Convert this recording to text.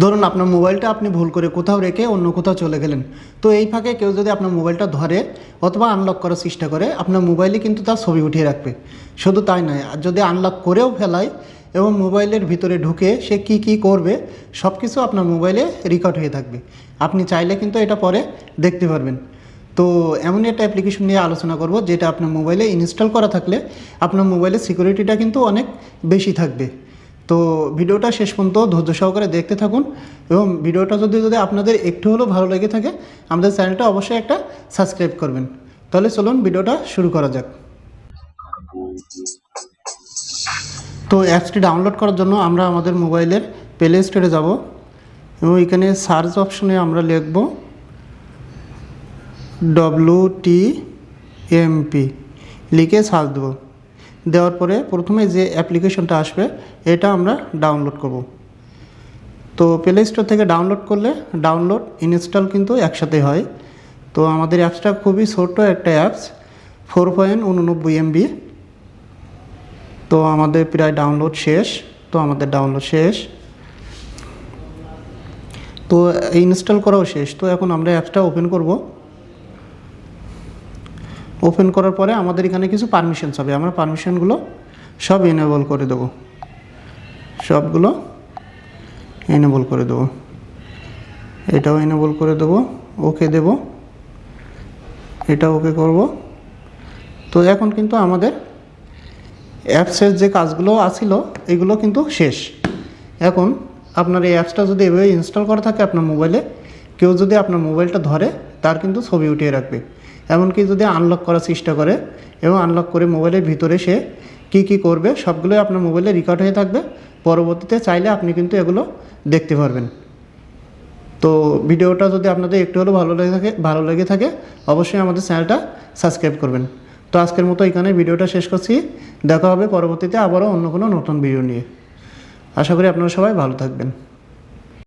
ধরুন আপনার মোবাইলটা আপনি ভুল করে কোথাও রেখে অন্য কোথাও চলে গেলেন, তো এই ফাঁকে কেউ যদি আপনার মোবাইলটা ধরে অথবা আনলক করার চেষ্টা করে, আপনার মোবাইলে কিন্তু তার ছবি উঠিয়ে রাখবে। শুধু তাই নয়, আর যদি আনলক করেও ফেলায় এবং মোবাইলের ভিতরে ঢুকে সে কি কি করবে সব কিছু আপনার মোবাইলে রেকর্ড হয়ে থাকবে। আপনি চাইলে কিন্তু এটা পরে দেখতে পারবেন। তো এমনই একটা অ্যাপ্লিকেশন নিয়ে আলোচনা করব, যেটা আপনার মোবাইলে ইনস্টল করা থাকলে আপনার মোবাইলের সিকিউরিটিটা কিন্তু অনেক বেশি থাকবে। তো ভিডিওটা শেষ পর্যন্ত ধৈর্য সহকারে দেখতে থাকুন, এবং ভিডিওটা যদি আপনাদের একটু হলেও ভালো লেগে থাকে আমাদের চ্যানেলটা অবশ্যই একটা সাবস্ক্রাইব করবেন। তাহলে চলুন ভিডিওটা শুরু করা যাক। তো অ্যাপসটি ডাউনলোড করার জন্য আমরা আমাদের মোবাইলের প্লে স্টোরে যাব, এবং এখানে সার্চ অপশনে আমরা লিখব WTMP, লিখে সার্চ দেব। দেওয়ার পরে প্রথমে যে অ্যাপ্লিকেশনটা আসবে এটা আমরা ডাউনলোড করব। তো প্লে স্টোর থেকে ডাউনলোড করলে ডাউনলোড ইনস্টল কিন্তু একসাথে হয়। তো আমাদের অ্যাপসটা খুবই ছোট্ট একটা অ্যাপস, 4.89 MB। তো আমাদের প্রায় ডাউনলোড শেষ। তো ইনস্টল করাও শেষ। তো এখন আমরা অ্যাপসটা ওপেন করব। ওপেন করার পরে আমাদের এখানে কিছু পারমিশন হবে, আমরা পারমিশনগুলো সব এনেবল করে দেবো, সবগুলো এনেবল করে দেবো। এটাও এনেবল করে দেবো, ওকে দেব, এটা ওকে করব। তো এখন কিন্তু আমাদের অ্যাপসের যে কাজগুলো আছিল এগুলো কিন্তু শেষ। এখন আপনার এই অ্যাপসটা যদি এভাবে ইনস্টল করা থাকে আপনার মোবাইলে, কেউ যদি আপনার মোবাইলটা ধরে তার কিন্তু ছবি উঠিয়ে রাখবে। এমনকি যদি আনলক করার চেষ্টা করে এবং আনলক করে মোবাইলের ভিতরে সে কি কি করবে সবগুলোই আপনার মোবাইলে রেকর্ড হয়ে থাকবে। পরবর্তীতে চাইলে আপনি কিন্তু এগুলো দেখতে পারবেন। তো ভিডিওটা যদি আপনাদের একটু হলেও ভালো লেগে থাকে অবশ্যই আমাদের চ্যানেলটা সাবস্ক্রাইব করবেন। তো আজকের মতো এখানে ভিডিওটা শেষ করছি। দেখা হবে পরবর্তীতে আবারও অন্য কোনো নতুন ভিডিও নিয়ে। আশা করি আপনারা সবাই ভালো থাকবেন।